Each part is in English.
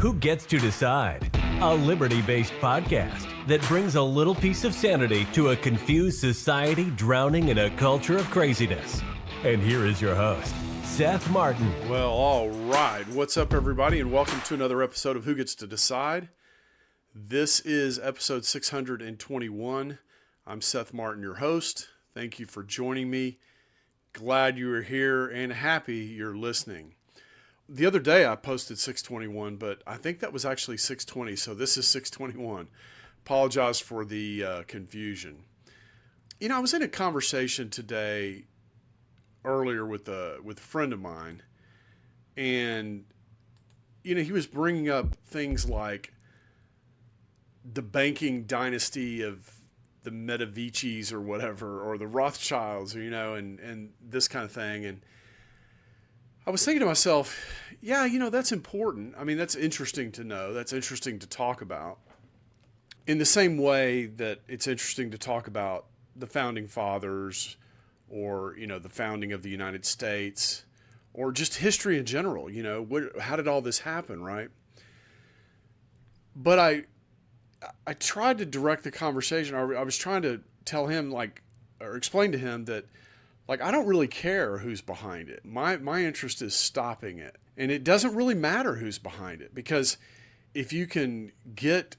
Who Gets to Decide? A liberty-based podcast that brings a little piece of sanity to a confused society drowning in a culture of craziness. And here is your host, Seth Martin. Well, all right. What's up, everybody, and welcome to another episode of Who Gets to Decide. This is episode 621. I'm Seth Martin, your host. Thank you for joining me. Glad you are here and happy you're listening. The other day I posted 621, but I think that was actually 620, so this is 621. Apologize for the confusion. You know, I was in a conversation today earlier with a friend of mine, and you know, he was bringing up things like the banking dynasty of the Medicis or whatever, or the Rothschilds, or, you know, and this kind of thing. And I was thinking to myself, yeah, you know, that's important. I mean, that's interesting to know. That's interesting to talk about. In the same way that it's interesting to talk about the founding fathers, or, you know, the founding of the United States, or just history in general. You know, how did all this happen, right? But I tried to direct the conversation. I was trying to tell him, like, or explain to him that, like, I don't really care who's behind it. My interest is stopping it. And it doesn't really matter who's behind it, because if you can get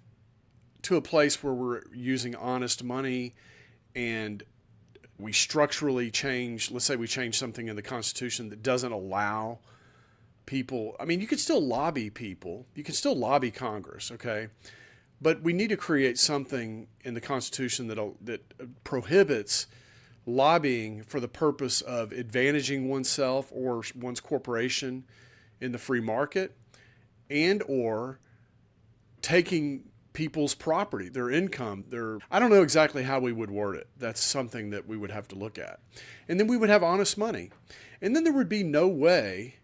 to a place where we're using honest money and we structurally change, let's say we change something in the Constitution that doesn't allow people, I mean, you can still lobby people. You can still lobby Congress, okay? But we need to create something in the Constitution that prohibits lobbying for the purpose of advantaging oneself or one's corporation in the free market, and or taking people's property, their income, I don't know exactly how we would word it. That's something that we would have to look at. And then we would have honest money. And then there would be no way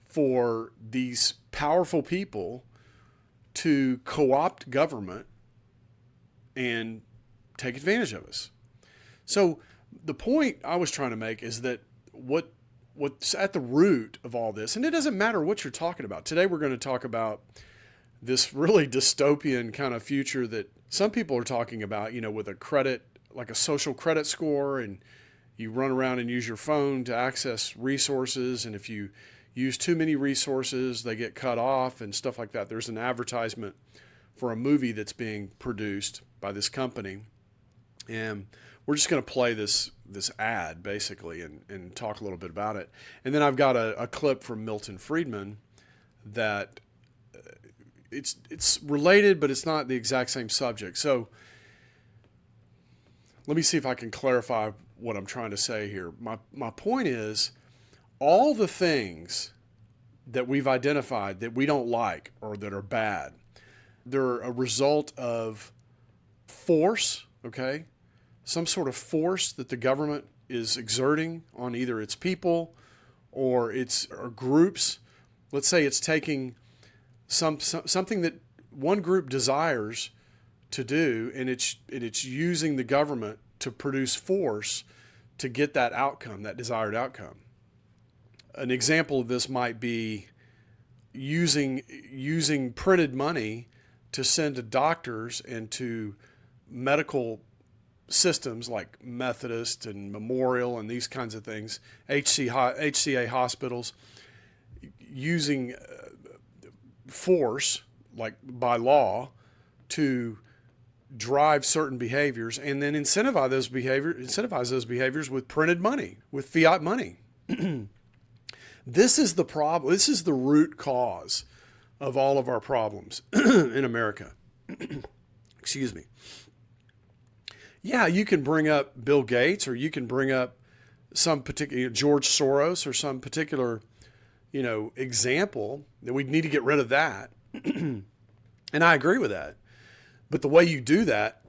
for these powerful people to co-opt government and take advantage of us. So the point I was trying to make is that what's at the root of all this, and it doesn't matter what you're talking about. Today we're going to talk about this really dystopian kind of future that some people are talking about, you know, with a credit, like a social credit score, and you run around and use your phone to access resources, and if you use too many resources, they get cut off and stuff like that. There's an advertisement for a movie that's being produced by this company, and we're just going to play this ad basically and talk a little bit about it. And then I've got a clip from Milton Friedman that it's related, but it's not the exact same subject. So let me see if I can clarify what I'm trying to say here. My point is, all the things that we've identified that we don't like or that are bad, they're a result of force, okay? Some sort of force that the government is exerting on either its people or groups. Let's say it's taking something that one group desires to do, and it's using the government to produce force to get that outcome, that desired outcome. An example of this might be using printed money to send to doctors and to medical systems like Methodist and Memorial and these kinds of things, HCA hospitals, using force, like by law, to drive certain behaviors, and then incentivize those behaviors with printed money, with fiat money. This is the problem. This is the root cause of all of our problems in America. Excuse me. Yeah, you can bring up Bill Gates, or you can bring up some particular George Soros, or some particular, you know, example that we need to get rid of that. And I agree with that. But the way you do that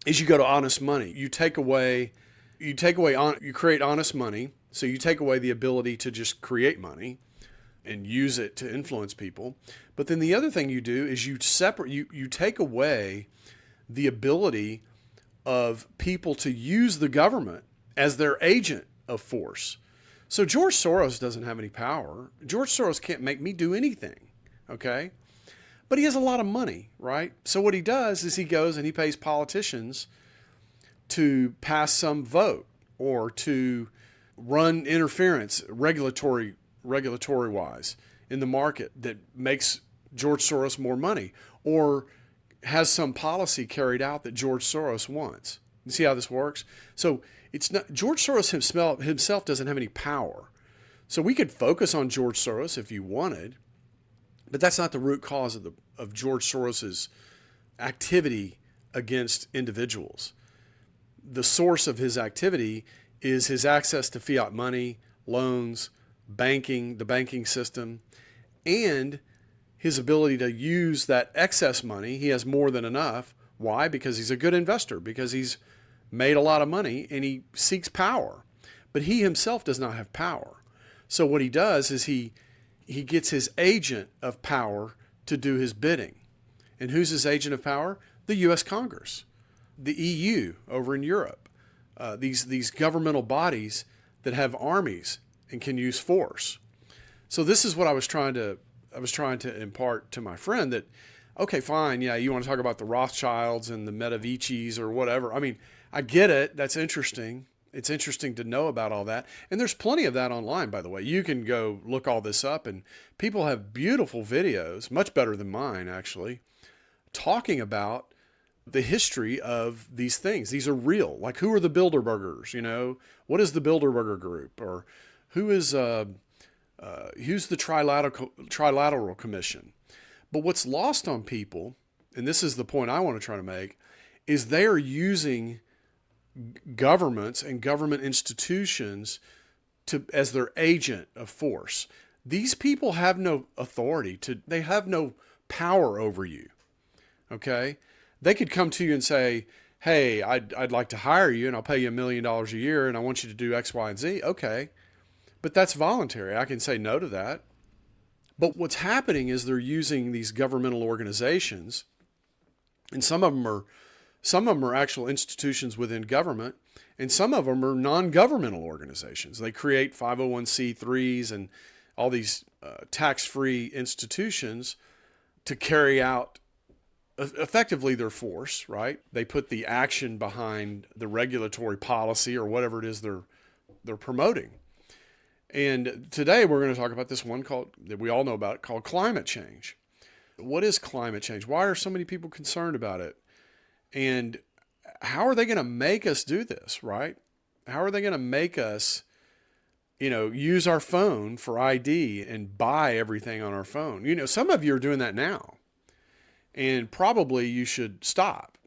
is you go to honest money. You create honest money. So you take away the ability to just create money and use it to influence people. But then the other thing you do is you take away the ability of people to use the government as their agent of force. So George Soros doesn't have any power. George Soros can't make me do anything, okay? but he has a lot of money, right? So what he does is he goes and he pays politicians to pass some vote or to run interference regulatory wise in the market that makes George Soros more money, or has some policy carried out that George Soros wants. You see how this works? So it's not, George Soros himself doesn't have any power. So we could focus on George Soros if you wanted, but that's not the root cause of George Soros's activity against individuals. The source of his activity is his access to fiat money, loans, banking, the banking system, and his ability to use that excess money. He has more than enough. Why? Because he's a good investor, because he's made a lot of money and he seeks power. But he himself does not have power. So what he does is he gets his agent of power to do his bidding. And who's his agent of power? The U.S. Congress, the EU over in Europe, these governmental bodies that have armies and can use force. So this is what I was trying to impart to my friend, that, okay, fine, yeah, you want to talk about the Rothschilds and the Medicis or whatever. I mean, I get it. That's interesting. It's interesting to know about all that. And there's plenty of that online, by the way. You can go look all this up, and people have beautiful videos, much better than mine, actually, talking about the history of these things. These are real. Like, who are the Bilderbergers? You know, what is the Bilderberger Group? Or who's the Trilateral Commission? But what's lost on people, and this is the point I want to try to make, is they are using governments and government institutions as their agent of force. These people have no authority they have no power over you. Okay? They could come to you and say, hey, I'd like to hire you and I'll pay you $1 million a year and I want you to do X, Y, and Z. Okay. But that's voluntary. I can say no to that. But what's happening is they're using these governmental organizations, and some of them are actual institutions within government, and some of them are non-governmental organizations. They create 501c3s and all these tax-free institutions to carry out effectively their force, right? They put the action behind the regulatory policy or whatever it is they're promoting. And today we're going to talk about this one that we all know about, called climate change. What is climate change? Why are so many people concerned about it? And how are they going to make us do this, right? How are they going to make us, use our phone for ID and buy everything on our phone? Some of you are doing that now. And probably you should stop,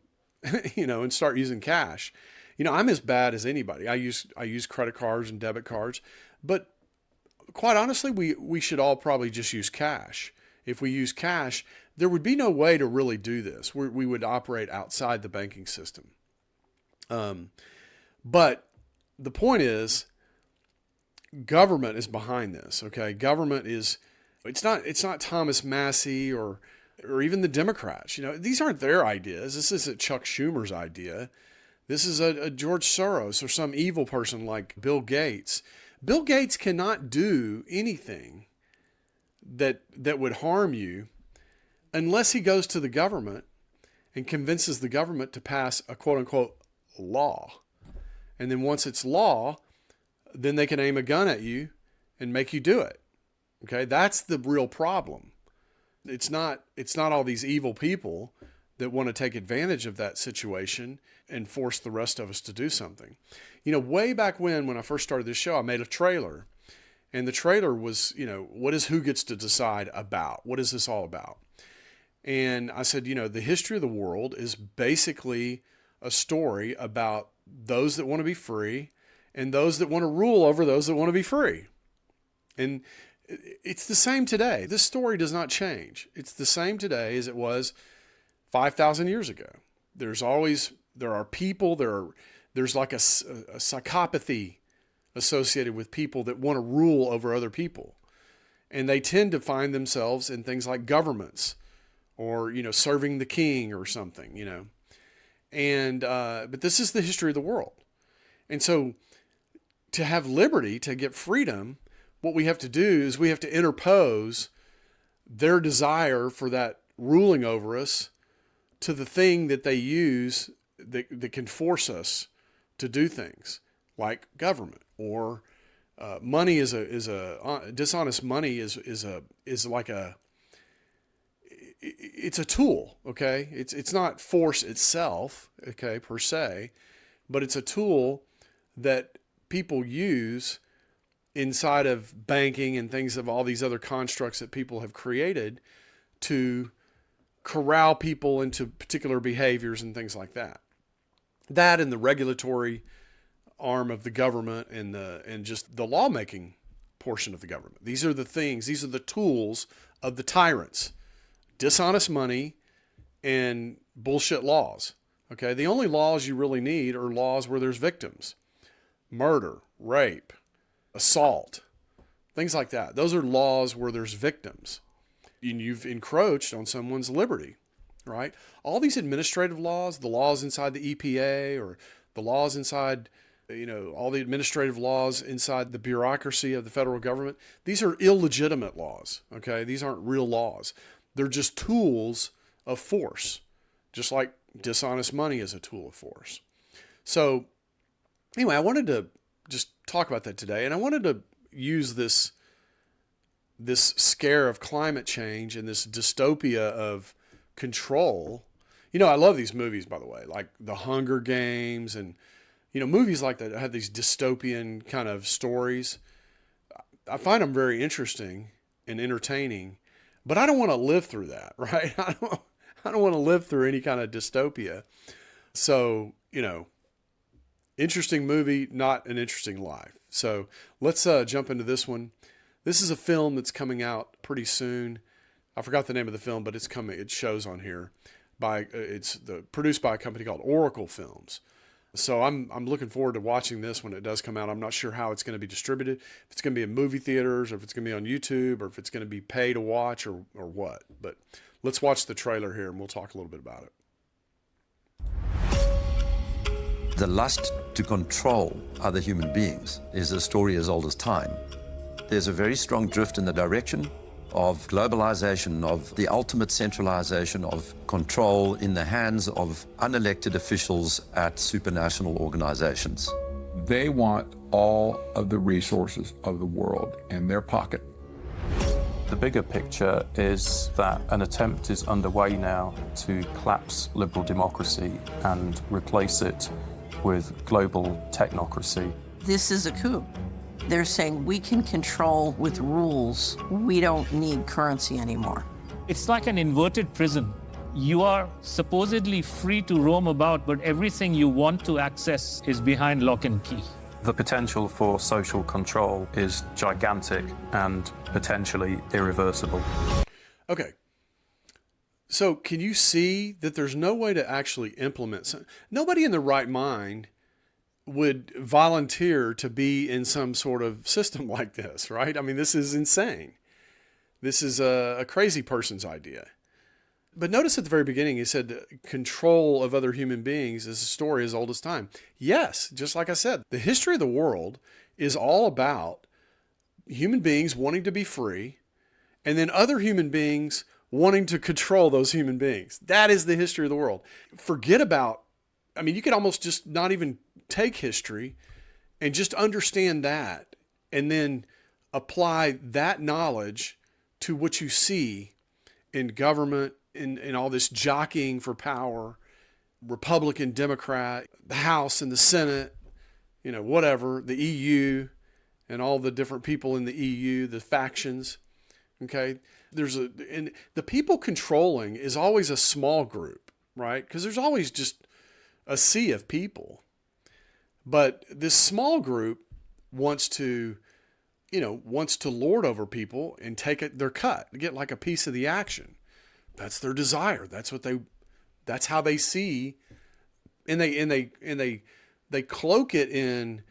and start using cash. I'm as bad as anybody. I use credit cards and debit cards, but quite honestly, we should all probably just use cash. If we use cash, there would be no way to really do this. We would operate outside the banking system. But the point is, government is behind this. Okay, government is. It's not Thomas Massey or even the Democrats. These aren't their ideas. This isn't Chuck Schumer's idea. This is a George Soros or some evil person like Bill Gates. Bill Gates cannot do anything that would harm you unless he goes to the government and convinces the government to pass a quote-unquote law. And then once it's law, then they can aim a gun at you and make you do it. Okay, that's the real problem. It's not all these evil people that want to take advantage of that situation and force the rest of us to do something. Way back when I first started this show, I made a trailer. And the trailer was, what is Who Gets to Decide about? What is this all about? And I said, the history of the world is basically a story about those that want to be free and those that want to rule over those that want to be free. And it's the same today. This story does not change. It's the same today as it was 5,000 years ago. There are people, there's like a psychopathy associated with people that want to rule over other people. And they tend to find themselves in things like governments or, serving the king or something, And, but this is the history of the world. And so to have liberty, to get freedom, what we have to do is we have to interpose their desire for that ruling over us to the thing that they use that can force us to do things like government or money dishonest money is like it's a tool. Okay. It's not force itself. Okay. Per se, but it's a tool that people use inside of banking and things of all these other constructs that people have created to corral people into particular behaviors and things like that. That and the regulatory arm of the government and just the lawmaking portion of the government. These are the things, these are the tools of the tyrants. Dishonest money and bullshit laws. Okay, the only laws you really need are laws where there's victims. Murder, rape, assault, things like that. Those are laws where there's victims. You've encroached on someone's liberty, right? All these administrative laws, the laws inside the EPA or the laws inside, all the administrative laws inside the bureaucracy of the federal government, these are illegitimate laws, okay? These aren't real laws. They're just tools of force, just like dishonest money is a tool of force. So anyway, I wanted to just talk about that today, and I wanted to use this scare of climate change and this dystopia of control. I love these movies, by the way, like The Hunger Games and, movies like that have these dystopian kind of stories. I find them very interesting and entertaining, but I don't want to live through that, right? I don't want to live through any kind of dystopia. So, interesting movie, not an interesting life. So let's jump into this one. This is a film that's coming out pretty soon. I forgot the name of the film, but it's coming. It shows on here. Produced by a company called Oracle Films. So I'm looking forward to watching this when it does come out. I'm not sure how it's going to be distributed. If it's going to be in movie theaters, or if it's going to be on YouTube, or if it's going to be pay to watch, or what. But let's watch the trailer here, and we'll talk a little bit about it. The lust to control other human beings is a story as old as time. There's a very strong drift in the direction of globalization, of the ultimate centralization of control in the hands of unelected officials at supranational organizations. They want all of the resources of the world in their pocket. The bigger picture is that an attempt is underway now to collapse liberal democracy and replace it with global technocracy. This is a coup. They're saying we can control with rules. We don't need currency anymore. It's like an inverted prison. You are supposedly free to roam about, but everything you want to access is behind lock and key. The potential for social control is gigantic and potentially irreversible. Okay. So can you see that there's no way to actually implement something? Nobody in their right mind would volunteer to be in some sort of system like this, right? I mean, this is insane. This is a crazy person's idea. But notice at the very beginning, he said control of other human beings is a story as old as time. Yes, just like I said, the history of the world is all about human beings wanting to be free and then other human beings wanting to control those human beings. That is the history of the world. Forget about, you could almost just not even take history and just understand that and then apply that knowledge to what you see in government, in all this jockeying for power, Republican, Democrat, the House and the Senate, whatever, the EU and all the different people in the EU, the factions. Okay. And the people controlling is always a small group, right? Because there's always just a sea of people. But this small group wants to lord over people and take their cut, get like a piece of the action. That's their desire. That's how they see, and they cloak it in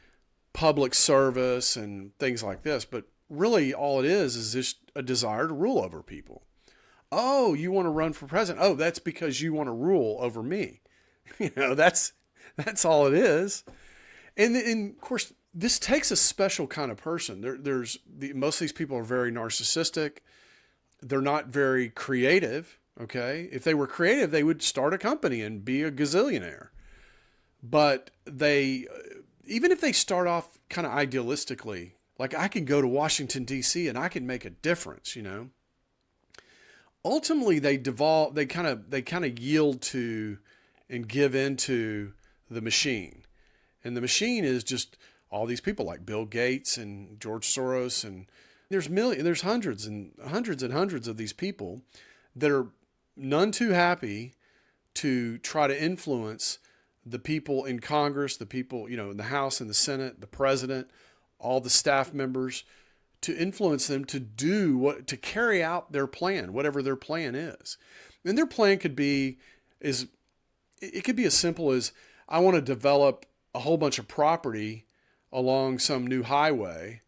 public service and things like this. But really all it is just a desire to rule over people. Oh, you want to run for president? Oh, that's because you want to rule over me. That's all it is. And of course, this takes a special kind of person. Most of these people are very narcissistic. They're not very creative. Okay. If they were creative, they would start a company and be a gazillionaire. But even if they start off kind of idealistically, like I can go to Washington, D.C. and I can make a difference, ultimately they kind of yield to and give into the machine. And the machine is just all these people like Bill Gates and George Soros, and there's hundreds and hundreds of these people that are none too happy to try to influence the people in Congress, the people, in the House and the Senate, the president, all the staff members, to influence them to carry out their plan, whatever their plan is. And their plan could be as simple as, I want to develop a whole bunch of property along some new highway.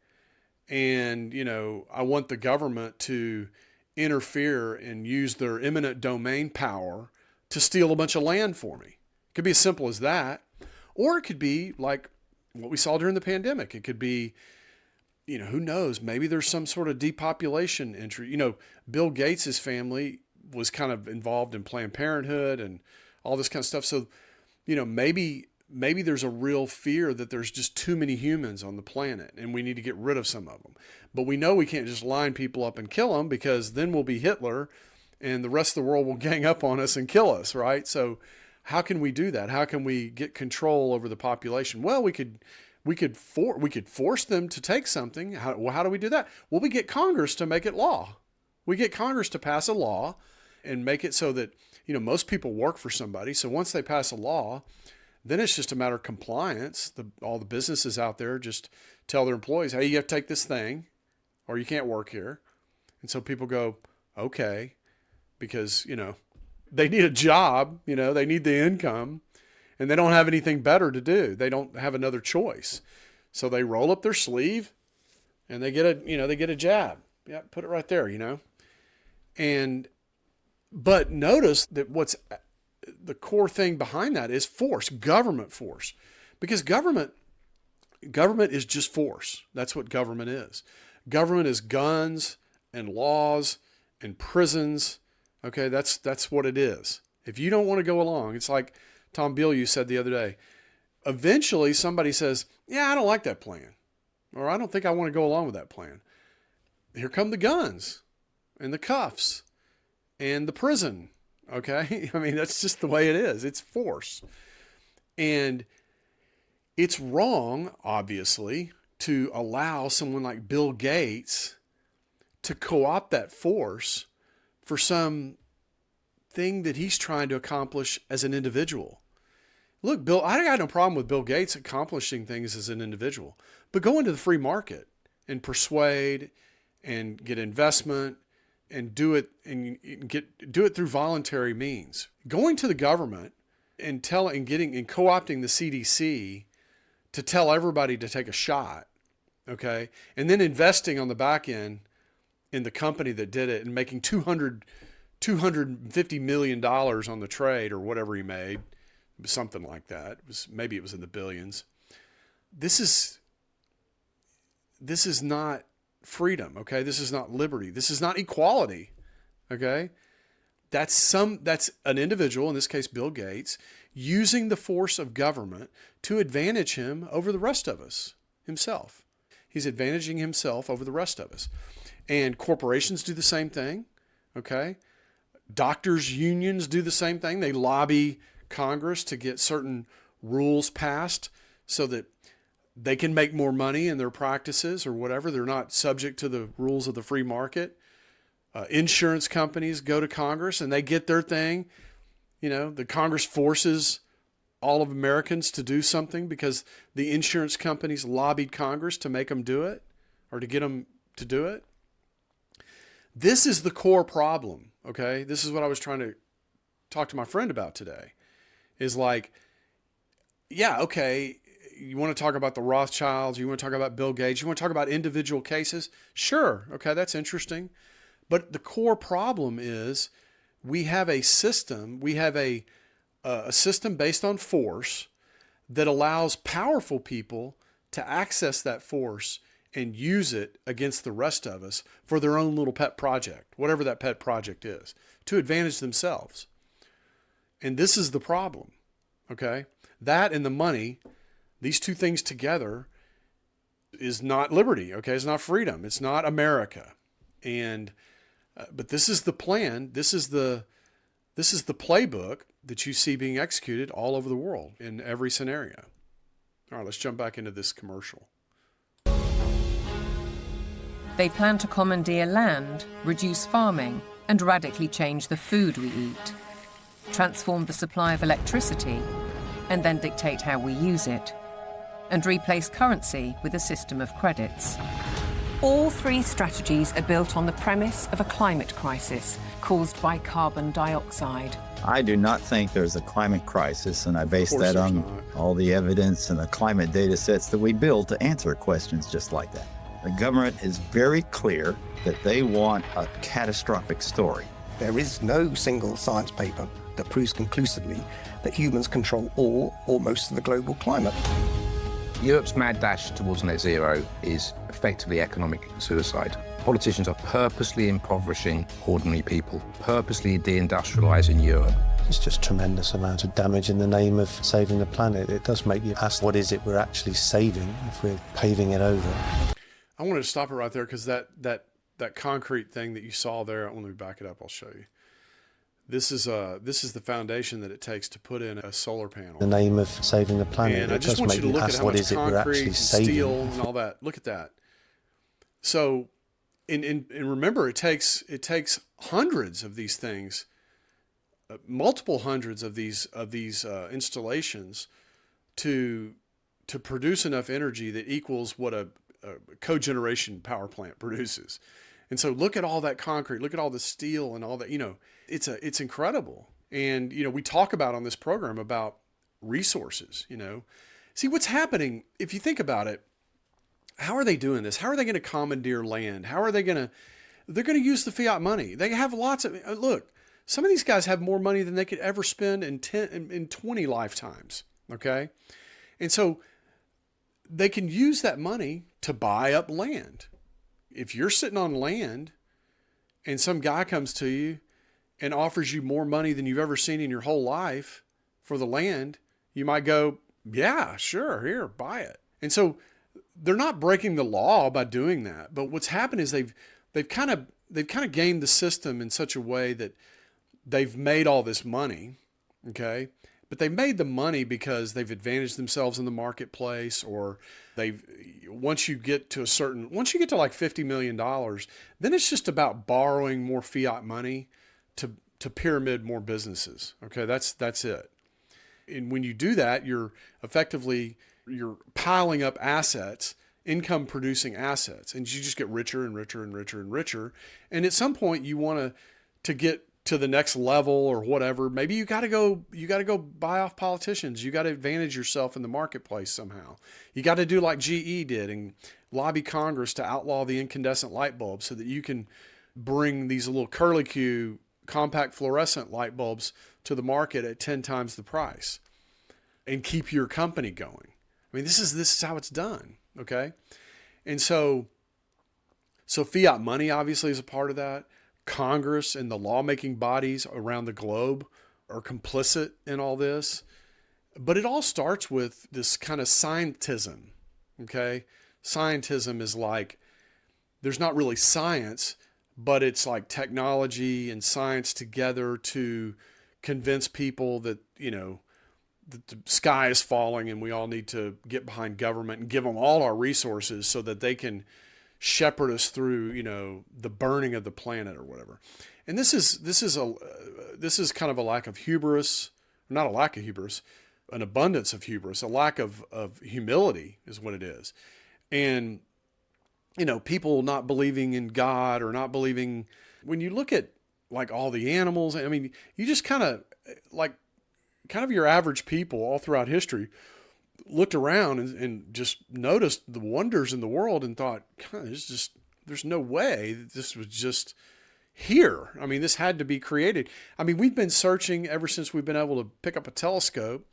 And, I want the government to interfere and use their eminent domain power to steal a bunch of land for me. It could be as simple as that. Or it could be like what we saw during the pandemic. It could be, who knows, maybe there's some sort of depopulation entry. Bill Gates' family was kind of involved in Planned Parenthood and all this kind of stuff. So, maybe there's a real fear that there's just too many humans on the planet and we need to get rid of some of them. But we know we can't just line people up and kill them, because then we'll be Hitler and the rest of the world will gang up on us and kill us, right? So how can we do that? How can we get control over the population? Well, we could force them to take something. How do we do that? Well, we get Congress to make it law. We get Congress to pass a law and make it so that, most people work for somebody. So once they pass a law, then it's just a matter of compliance. All the businesses out there just tell their employees, hey, you have to take this thing or you can't work here. And so people go, okay, because, they need a job, they need the income, and they don't have anything better to do. They don't have another choice. So they roll up their sleeve and they get a jab. Yeah, put it right there, But notice that what's the core thing behind that is force, government force. Because government is just force. That's what government is. Government is guns and laws and prisons. Okay, that's what it is. If you don't want to go along, it's like Tom Bilyeu said the other day. Eventually somebody says, yeah, I don't like that plan. Or I don't think I want to go along with that plan. Here come the guns and the cuffs and the prison. Okay? I mean, that's just the way it is. It's force. And it's wrong, obviously, to allow someone like Bill Gates to co-opt that force for some thing that he's trying to accomplish as an individual. Look, I got no problem with Bill Gates accomplishing things as an individual, but go into the free market and persuade and get investment and do it through voluntary means. Going to the government and co-opting the CDC to tell everybody to take a shot, okay, and then investing on the back end in the company that did it and making $250 million on the trade or whatever he made, something like that. Maybe it was in the billions. This is not freedom, okay? This is not liberty. This is not equality, okay? That's an individual, in this case Bill Gates, using the force of government to advantage him over the rest of us, himself. He's advantaging himself over the rest of us. And corporations do the same thing, okay? Doctors' unions do the same thing. They lobby Congress to get certain rules passed so that they can make more money in their practices or whatever. They're not subject to the rules of the free market. Insurance companies go to Congress and they get their thing. The Congress forces all of Americans to do something because the insurance companies lobbied Congress to make them do it or to get them to do it. This is the core problem, okay? This is what I was trying to talk to my friend about today. Is like, yeah, okay, you want to talk about the Rothschilds, you want to talk about Bill Gates, you want to talk about individual cases? Sure, okay, that's interesting. But the core problem is we have a system, a system based on force that allows powerful people to access that force and use it against the rest of us for their own little pet project, whatever that pet project is, to advantage themselves. And this is the problem, okay? That and the money, these two things together, is not liberty, okay? It's not freedom. It's not America. And but this is the plan. This is the playbook that you see being executed all over the world in every scenario. All right, let's jump back into this commercial. They plan to commandeer land, reduce farming, and radically change the food we eat, transform the supply of electricity, and then dictate how we use it, and replace currency with a system of credits. All three strategies are built on the premise of a climate crisis caused by carbon dioxide. I do not think there's a climate crisis, and I base that on all the evidence and the climate data sets that we build to answer questions just like that. The government is very clear that they want a catastrophic story. There is no single science paper that proves conclusively that humans control all or most of the global climate. Europe's mad dash towards net zero is effectively economic suicide. Politicians are purposely impoverishing ordinary people, purposely deindustrializing Europe. It's just tremendous amount of damage in the name of saving the planet. It does make you ask, what is it we're actually saving if we're paving it over? I wanted to stop it right there because that concrete thing that you saw there, let me back it up, I'll show you. This is the foundation that it takes to put in a solar panel. The name of saving the planet. And I just want you to look at how much concrete and steel and all that. Look at that. So, and remember, it takes hundreds of these things, multiple hundreds of these installations to produce enough energy that equals what a cogeneration power plant produces. And so look at all that concrete, look at all the steel and all that, it's incredible. And, we talk about on this program about resources, see what's happening. If you think about it, how are they doing this? How are they going to commandeer land? How are they they're going to use the fiat money. They have lots of, look, some of these guys have more money than they could ever spend in 20 lifetimes. Okay. And so they can use that money to buy up land. If you're sitting on land and some guy comes to you and offers you more money than you've ever seen in your whole life for the land, you might go, yeah, sure, here, buy it. And so they're not breaking the law by doing that. But what's happened is they've kind of gamed the system in such a way that they've made all this money, okay? But they made the money because they've advantaged themselves in the marketplace, or once you get to like $50 million, then it's just about borrowing more fiat money to pyramid more businesses. Okay, that's it. And when you do that, you're piling up assets, income producing assets, and you just get richer and richer and richer and richer. And at some point you want to get to the next level or whatever. Maybe you got to go buy off politicians. You got to advantage yourself in the marketplace somehow. You got to do like GE did and lobby Congress to outlaw the incandescent light bulbs so that you can bring these little curlicue compact fluorescent light bulbs to the market at 10 times the price and keep your company going. I mean, this is how it's done. Okay. And so fiat money obviously is a part of that. Congress and the lawmaking bodies around the globe are complicit in all this. But it all starts with this kind of scientism, okay? Scientism is like, there's not really science, but it's like technology and science together to convince people that, that the sky is falling and we all need to get behind government and give them all our resources so that they can shepherd us through, the burning of the planet or whatever. And this is kind of a lack of hubris, not a lack of hubris, an abundance of hubris, a lack of humility is what it is. And, people not believing in God or not believing, when you look at like all the animals, I mean, you just kind of your average people all throughout history looked around and just noticed the wonders in the world and thought, God, there's no way that this was just here. I mean, this had to be created. I mean, we've been searching ever since we've been able to pick up a telescope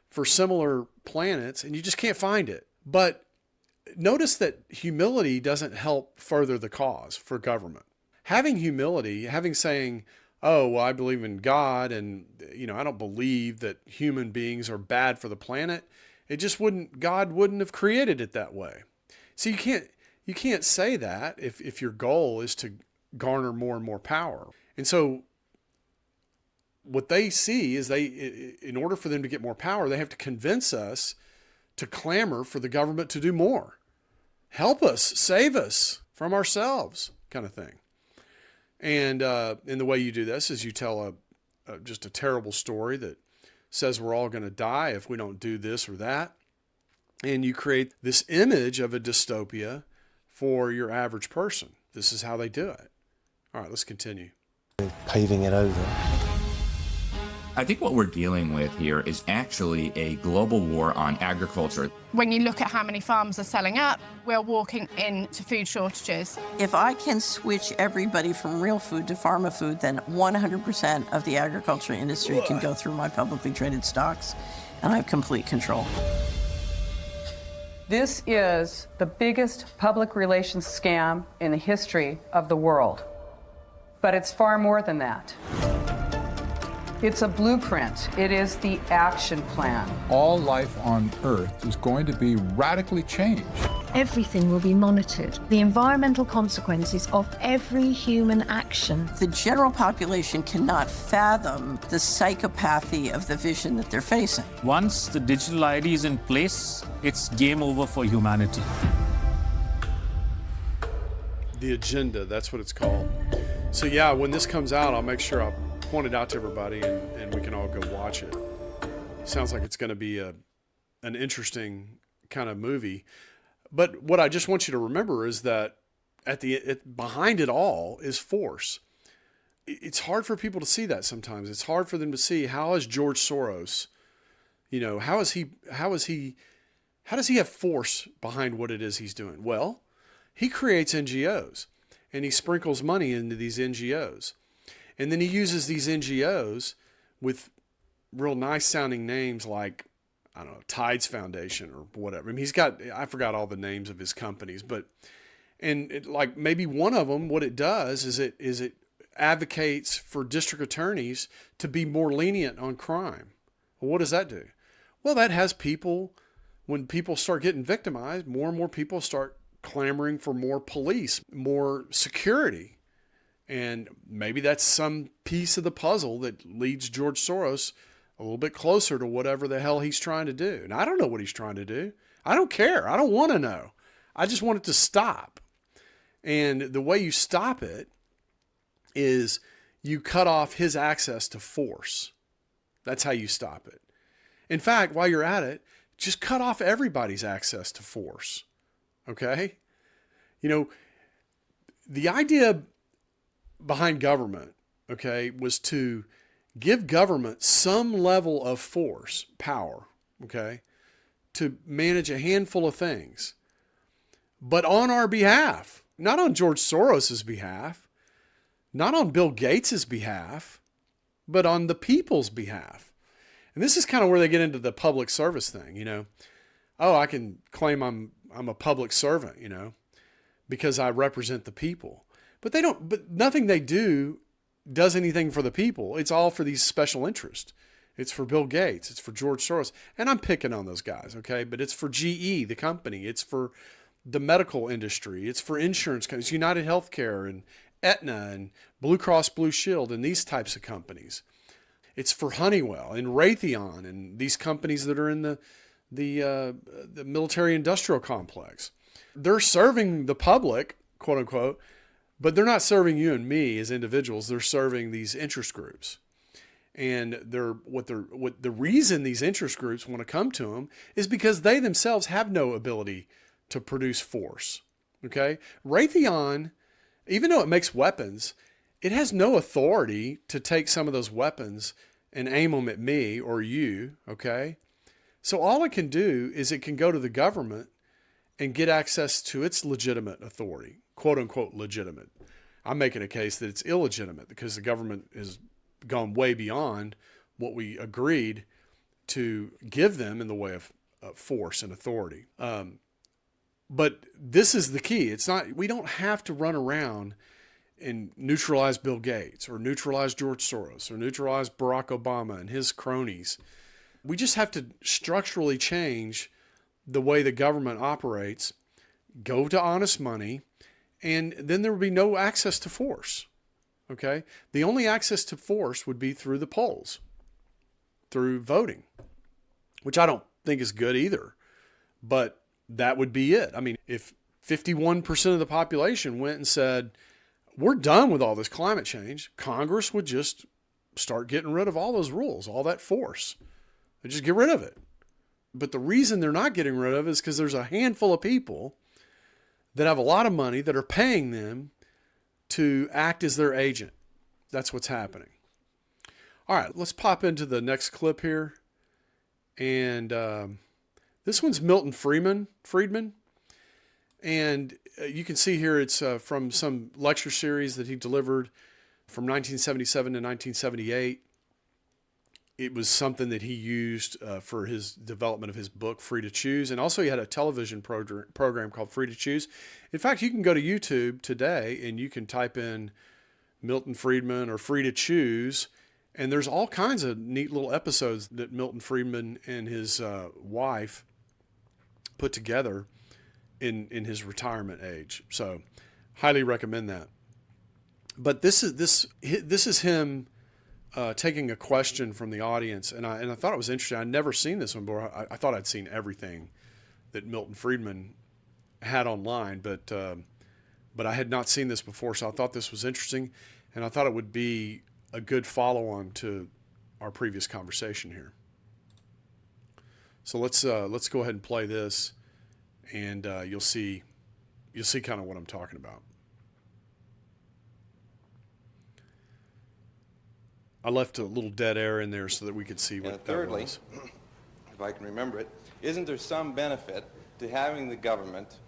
for similar planets, and you just can't find it. But notice that humility doesn't help further the cause for government. Having humility, saying, oh, well, I believe in God and, I don't believe that human beings are bad for the planet. God wouldn't have created it that way. So you can't say that if your goal is to garner more and more power. And so what they see is in order for them to get more power, they have to convince us to clamor for the government to do more. Help us, save us from ourselves, kind of thing. And the way you do this is you tell just a terrible story that says we're all going to die if we don't do this or that. And you create this image of a dystopia for your average person. This is how they do it. All right, let's continue. Paving it over. I think what we're dealing with here is actually a global war on agriculture. When you look at how many farms are selling up, we're walking into food shortages. If I can switch everybody from real food to pharma food, then 100% of the agriculture industry can go through my publicly traded stocks, and I have complete control. This is the biggest public relations scam in the history of the world. But it's far more than that. It's a blueprint. It is the action plan. All life on Earth is going to be radically changed. Everything will be monitored. The environmental consequences of every human action. The general population cannot fathom the psychopathy of the vision that they're facing. Once the digital ID is in place, it's game over for humanity. The agenda, that's what it's called. So yeah, when this comes out, I'll make sure I point it out to everybody and we can all go watch it. Sounds like it's going to be an interesting kind of movie. But what I just want you to remember is that behind it all is force. It's hard for people to see that sometimes. It's hard for them to see, how is George Soros, how does he have force behind what it is he's doing? Well, he creates NGOs and he sprinkles money into these NGOs. And then he uses these NGOs with real nice sounding names like, I don't know, Tides Foundation or whatever. I mean, I forgot all the names of his companies, like maybe one of them, what it does is it advocates for district attorneys to be more lenient on crime. Well, what does that do? Well, that has people, when people start getting victimized, more and more people start clamoring for more police, more security. And maybe that's some piece of the puzzle that leads George Soros a little bit closer to whatever the hell he's trying to do. And I don't know what he's trying to do. I don't care. I don't want to know. I just want it to stop. And the way you stop it is you cut off his access to force. That's how you stop it. In fact, while you're at it, just cut off everybody's access to force. Okay? The idea behind government, okay, was to give government some level of force, power, okay, to manage a handful of things, but on our behalf, not on George Soros's behalf, not on Bill Gates's behalf, but on the people's behalf. And this is kind of where they get into the public service thing, Oh, I can claim I'm a public servant, because I represent the people. But nothing they do does anything for the people. It's all for these special interests. It's for Bill Gates. It's for George Soros. And I'm picking on those guys, okay? But it's for GE, the company. It's for the medical industry. It's for insurance companies, United Healthcare and Aetna and Blue Cross Blue Shield and these types of companies. It's for Honeywell and Raytheon and these companies that are in the military industrial complex. They're serving the public, quote unquote, but they're not serving you and me as individuals. They're serving these interest groups. And the reason these interest groups want to come to them is because they themselves have no ability to produce force. Okay? Raytheon, even though it makes weapons, it has no authority to take some of those weapons and aim them at me or you. Okay? So all it can do is it can go to the government and get access to its legitimate authority, quote unquote legitimate. I'm making a case that it's illegitimate because the government has gone way beyond what we agreed to give them in the way of force and authority. But this is the key. It's not, we don't have to run around and neutralize Bill Gates or neutralize George Soros or neutralize Barack Obama and his cronies. We just have to structurally change the way the government operates, go to honest money, and then there would be no access to force. Okay? The only access to force would be through the polls, through voting, which I don't think is good either. But that would be it. I mean, if 51% of the population went and said, we're done with all this climate change, Congress would just start getting rid of all those rules, all that force. They just get rid of it. But the reason they're not getting rid of it is because there's a handful of people that have a lot of money that are paying them to act as their agent. That's what's happening. All right, let's pop into the next clip here. And this one's Milton Friedman. And you can see here it's from some lecture series that he delivered from 1977 to 1978. It was something that he used for his development of his book, Free to Choose. And also he had a television program called Free to Choose. In fact, you can go to YouTube today and you can type in Milton Friedman or Free to Choose. And there's all kinds of neat little episodes that Milton Friedman and his wife put together in his retirement age. So highly recommend that. But this is him taking a question from the audience, and I thought it was interesting. I'd never seen this one before. I thought I'd seen everything that Milton Friedman had online, but I had not seen this before, so I thought this was interesting, and I thought it would be a good follow-on to our previous conversation here. So let's go ahead and play this, and you'll see kind of what I'm talking about. I left a little dead air in there so that we could see what that was. If I can remember it, isn't there some benefit to having the government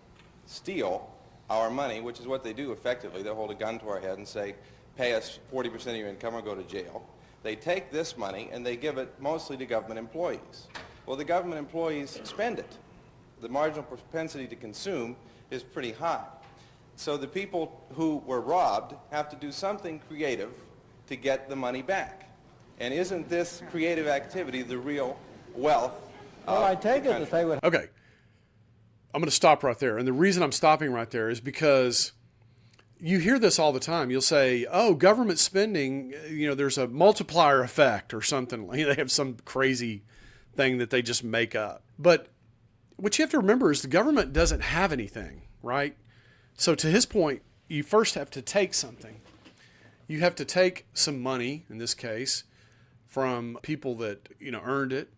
steal our money, which is what they do effectively? They hold a gun to our head and say, pay us 40% of your income or go to jail. They take this money and they give it mostly to government employees. Well, the government employees spend it. The marginal propensity to consume is pretty high. So the people who were robbed have to do something creative to get the money back. And isn't this creative activity the real wealth? Well, I take it that they would. Okay. I'm going to stop right there. And the reason I'm stopping right there is because you hear this all the time. You'll say, oh, government spending, there's a multiplier effect or something. They have some crazy thing that they just make up. But what you have to remember is the government doesn't have anything, right? So to his point, you first have to take something. You have to take some money, in this case, from people that, earned it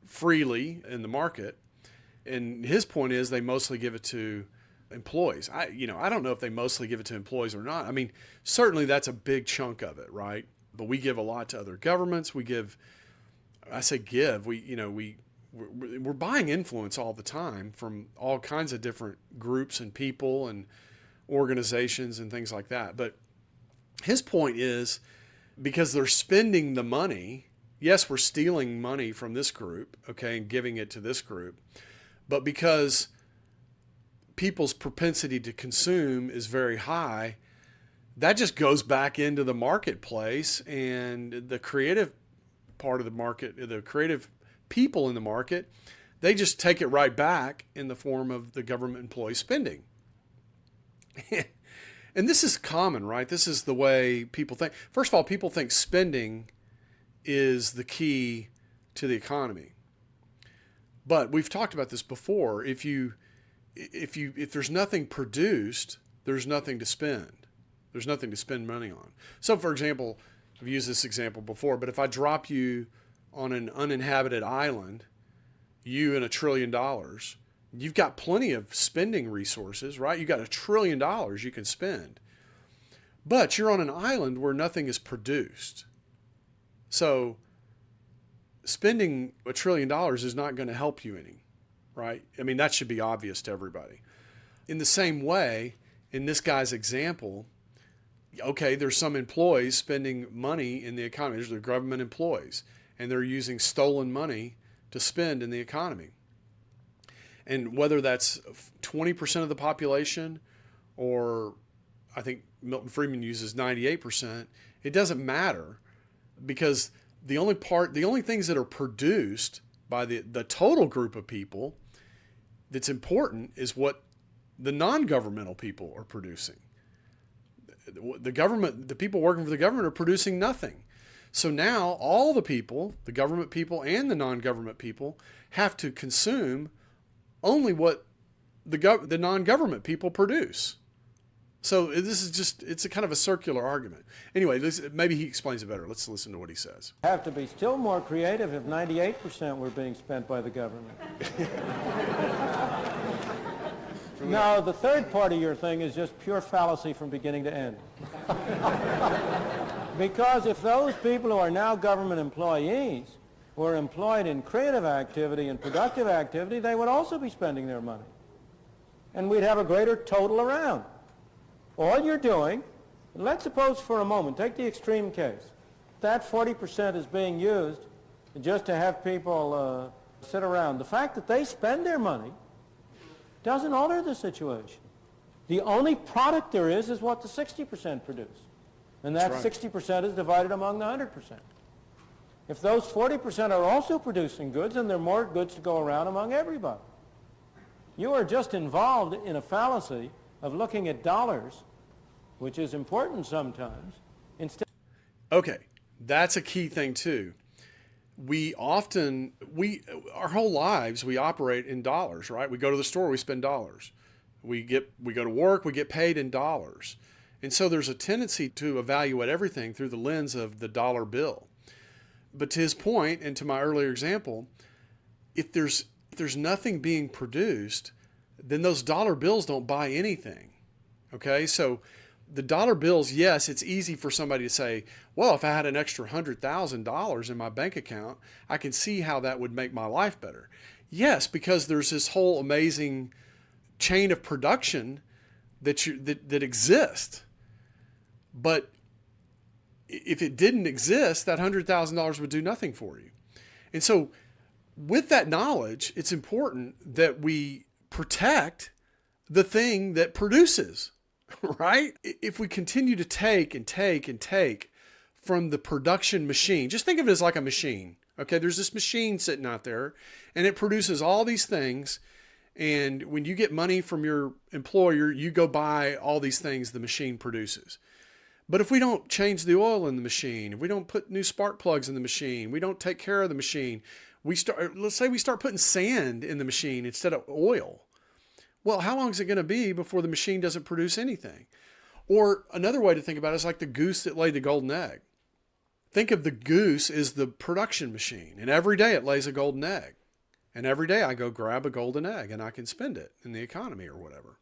freely in the market. And his point is they mostly give it to employees. I don't know if they mostly give it to employees or not. I mean, certainly that's a big chunk of it, right? But we give a lot to other governments. We're buying influence all the time from all kinds of different groups and people and organizations and things like that. But his point is, because they're spending the money, yes, we're stealing money from this group, okay, and giving it to this group, but because people's propensity to consume is very high, that just goes back into the marketplace, and the creative part of the market, the creative people in the market, they just take it right back in the form of the government employee spending. And this is common, right? This is the way people think. First of all, people think spending is the key to the economy. But we've talked about this before. If there's nothing produced, there's nothing to spend. There's nothing to spend money on. So, for example, I've used this example before, but if I drop you on an uninhabited island, you and $1 trillion, you've got plenty of spending resources, right? You've got $1 trillion you can spend. But you're on an island where nothing is produced. So spending $1 trillion is not going to help you any, right? I mean, that should be obvious to everybody. In the same way, in this guy's example, okay, there's some employees spending money in the economy. There's the government employees, and they're using stolen money to spend in the economy. And whether that's 20% of the population, or I think Milton Friedman uses 98%, it doesn't matter, because the only things that are produced by the total group of people that's important is what the non-governmental people are producing. The government, the people working for the government, are producing nothing. So now all the people, the government people and the non-government people, have to consume only what the non-government people produce. So this is just, it's a kind of a circular argument. Anyway, maybe he explains it better. Let's listen to what he says. Have to be still more creative if 98% were being spent by the government. No, the third part of your thing is just pure fallacy from beginning to end. Because if those people who are now government employees were employed in creative activity and productive activity, they would also be spending their money. And we'd have a greater total around. All you're doing, let's suppose for a moment, take the extreme case, that 40% is being used just to have people sit around. The fact that they spend their money doesn't alter the situation. The only product there is what the 60% produce. And that 60% is divided among the 100%. If those 40% are also producing goods, then there are more goods to go around among everybody. You are just involved in a fallacy of looking at dollars, which is important sometimes, instead. Okay, that's a key thing too. Our whole lives, we operate in dollars, right? We go to the store, we spend dollars. We go to work, we get paid in dollars. And so there's a tendency to evaluate everything through the lens of the dollar bill. But to his point, and to my earlier example, if there's nothing being produced, then those dollar bills don't buy anything. Okay, so the dollar bills, yes, it's easy for somebody to say, well, if I had an extra $100,000 in my bank account, I can see how that would make my life better. Yes, because there's this whole amazing chain of production that exists. But if it didn't exist, that $100,000 would do nothing for you. And so with that knowledge, it's important that we protect the thing that produces, right? If we continue to take and take and take from the production machine, just think of it as like a machine. Okay, there's this machine sitting out there and it produces all these things. And when you get money from your employer, you go buy all these things the machine produces. But if we don't change the oil in the machine, if we don't put new spark plugs in the machine, we don't take care of the machine, let's say we start putting sand in the machine instead of oil. Well, how long is it going to be before the machine doesn't produce anything? Or another way to think about it is like the goose that laid the golden egg. Think of the goose as the production machine, and every day it lays a golden egg. And every day I go grab a golden egg and I can spend it in the economy or whatever.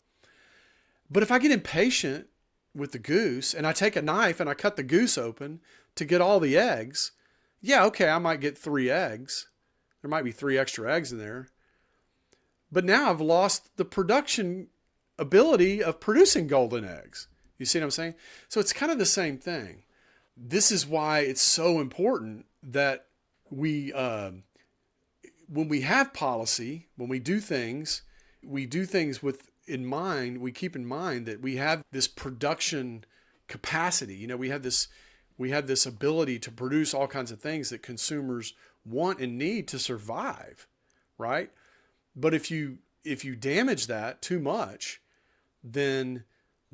But if I get impatient with the goose and I take a knife and I cut the goose open to get all the eggs, yeah, okay, I might get 3 eggs. There might be 3 extra eggs in there. But now I've lost the production ability of producing golden eggs. You see what I'm saying? So it's kind of the same thing. This is why it's so important that we, when we have policy, when we do things with in mind, we keep in mind that we have this production capacity. You know, we have this ability to produce all kinds of things that consumers want and need to survive, right? But if you damage that too much, then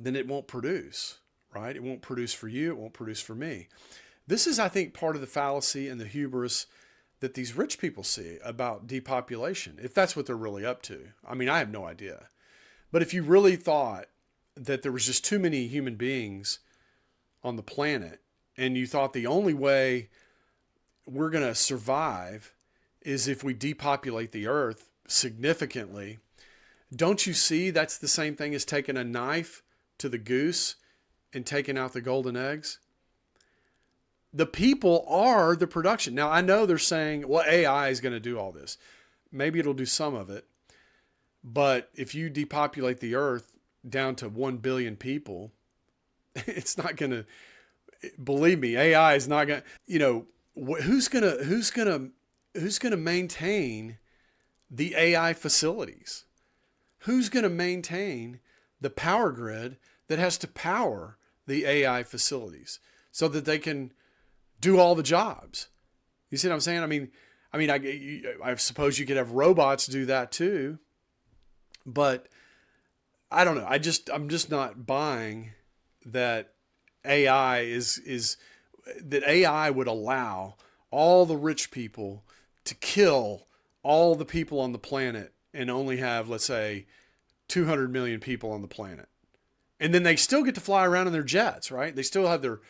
it won't produce, right? It won't produce for you. It won't produce for me. This is, I think, part of the fallacy and the hubris that these rich people see about depopulation, if that's what they're really up to. I mean, I have no idea. But if you really thought that there was just too many human beings on the planet, and you thought the only way we're going to survive is if we depopulate the earth significantly, don't you see that's the same thing as taking a knife to the goose and taking out the golden eggs? The people are the production. Now, I know they're saying, well, AI is going to do all this. Maybe it'll do some of it. But if you depopulate the earth down to 1 billion people, it's not going to, believe me, AI is not going to, who's going to maintain the AI facilities? Who's going to maintain the power grid that has to power the AI facilities so that they can do all the jobs? You see what I'm saying? I suppose you could have robots do that too, but I don't know. I'm just not buying that AI that AI would allow all the rich people to kill all the people on the planet and only have, let's say, 200 million people on the planet. And then they still get to fly around in their jets, right? They still have their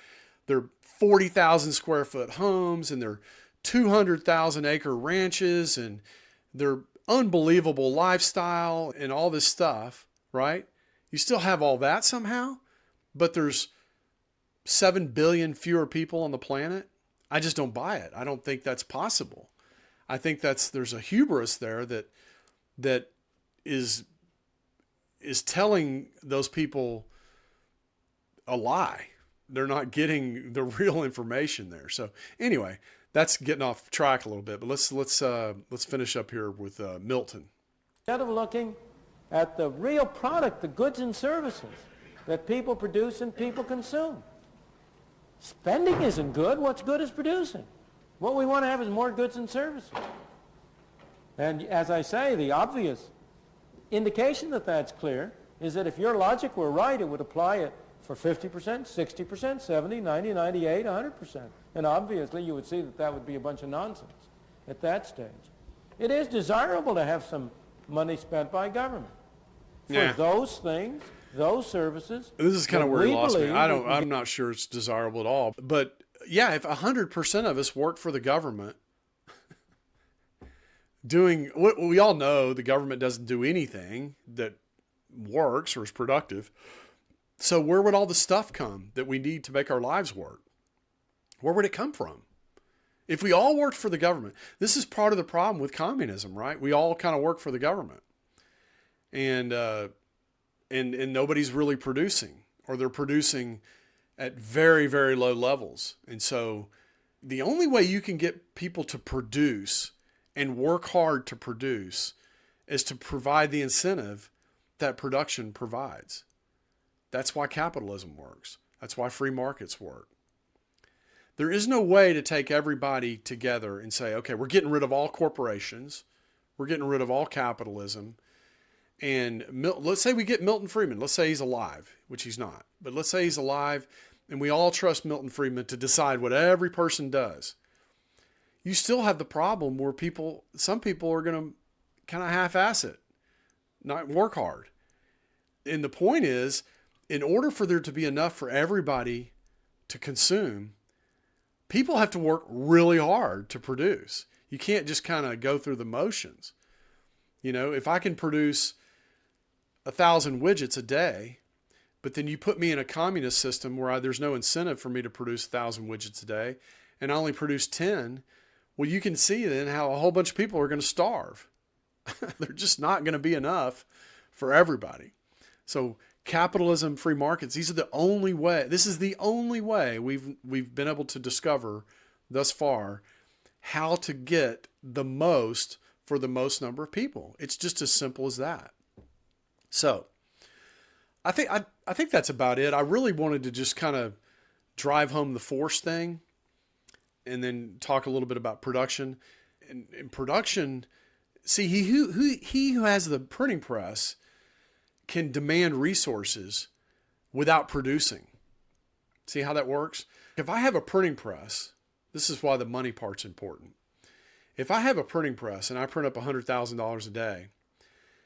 40,000 square foot homes and their 200,000 acre ranches and their unbelievable lifestyle and all this stuff, right? You still have all that somehow, but there's 7 billion fewer people on the planet. I just don't buy it. I don't think that's possible. I think there's a hubris there that is telling those people a lie. They're not getting the real information there. So anyway, that's getting off track a little bit, but let's finish up here with Milton. Instead of looking at the real product, the goods and services that people produce and people consume. Spending isn't good. What's good is producing. What we want to have is more goods and services. And as I say, the obvious indication that that's clear is that if your logic were right, it would apply it for 50%, 60%, 70, 90, 98, 100%. And obviously you would see that that would be a bunch of nonsense at that stage. It is desirable to have some money spent by government for those things, those services. This is kind of where he lost me. I'm not sure it's desirable at all. But yeah, if 100% of us worked for the government, doing what we all know, the government doesn't do anything that works or is productive. So where would all the stuff come that we need to make our lives work? Where would it come from? If we all worked for the government, this is part of the problem with communism, right? We all kind of work for the government, and nobody's really producing, or they're producing at very, very low levels. And so the only way you can get people to produce and work hard to produce is to provide the incentive that production provides. That's why capitalism works. That's why free markets work. There is no way to take everybody together and say, okay, we're getting rid of all corporations. We're getting rid of all capitalism. And let's say we get Milton Friedman. Let's say he's alive, which he's not. But let's say he's alive and we all trust Milton Friedman to decide what every person does. You still have the problem where some people are going to kind of half-ass it, not work hard. And the point is, in order for there to be enough for everybody to consume, people have to work really hard to produce. You can't just kind of go through the motions. You know, if I can produce 1,000 widgets a day, but then you put me in a communist system where there's no incentive for me to produce 1,000 widgets a day, and I only produce 10, well, you can see then how a whole bunch of people are going to starve. They're just not going to be enough for everybody. So capitalism, free markets, these are the only way. This is the only way we've been able to discover thus far how to get the most for the most number of people. It's just as simple as that. So I think that's about it. I really wanted to just kind of drive home the force thing and then talk a little bit about production. And production, see, he who has the printing press can demand resources without producing. See how that works? If I have a printing press, this is why the money part's important. If I have a printing press and I print up $100,000 a day,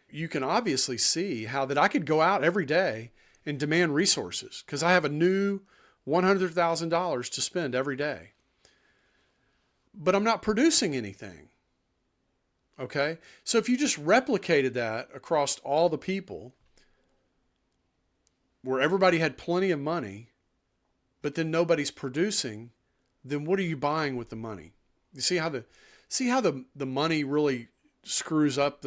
you can obviously see how that I could go out every day and demand resources because I have a new $100,000 to spend every day. But I'm not producing anything. Okay? So if you just replicated that across all the people, where everybody had plenty of money, but then nobody's producing, then what are you buying with the money? You see how the money really screws up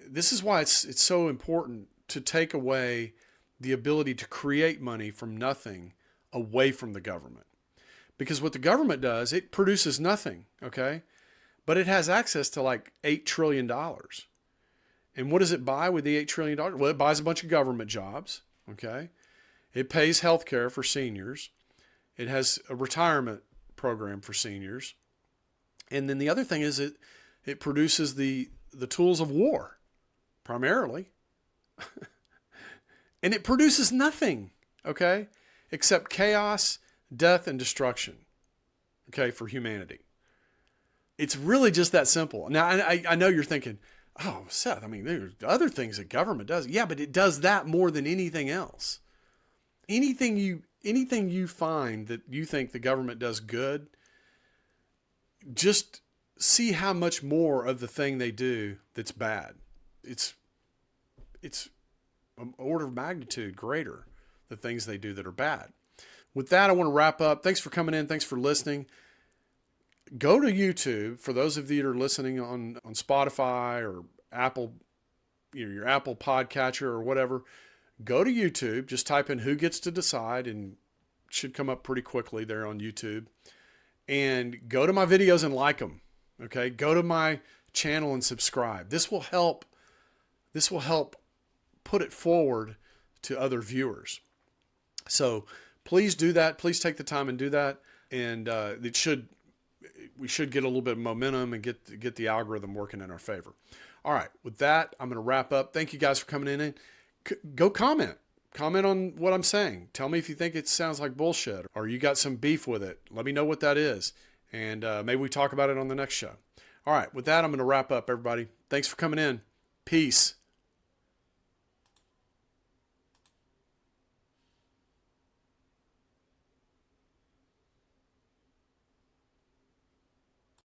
this is why it's so important to take away the ability to create money from nothing away from the government. Because what the government does, it produces nothing, okay? but it has access to like $8 trillion. And what does it buy with the $8 trillion? Well, it buys a bunch of government jobs, okay? It pays health care for seniors. It has a retirement program for seniors. And then the other thing is it produces the tools of war, primarily. And it produces nothing, okay, except chaos, death, and destruction, okay, for humanity. It's really just that simple. Now, I know you're thinking, oh, Seth, I mean, there's other things that government does. Yeah, but it does that more than anything else. Anything you find that you think the government does good, just see how much more of the thing they do that's bad. It's an order of magnitude greater, the things they do that are bad. With that, I want to wrap up. Thanks for coming in. Thanks for listening. Go to YouTube, for those of you that are listening on Spotify or Apple, your Apple podcatcher or whatever. Go to YouTube, just type in Who Gets to Decide, and it should come up pretty quickly there on YouTube. And go to my videos and like them. Okay, go to my channel and subscribe. This will help put it forward to other viewers. So please do that. Please take the time and do that. And we should get a little bit of momentum and get the algorithm working in our favor. All right, with that, I'm going to wrap up. Thank you guys for coming in. Go comment. Comment on what I'm saying. Tell me if you think it sounds like bullshit or you got some beef with it. Let me know what that is. And maybe we talk about it on the next show. All right, with that, I'm going to wrap up, everybody. Thanks for coming in. Peace.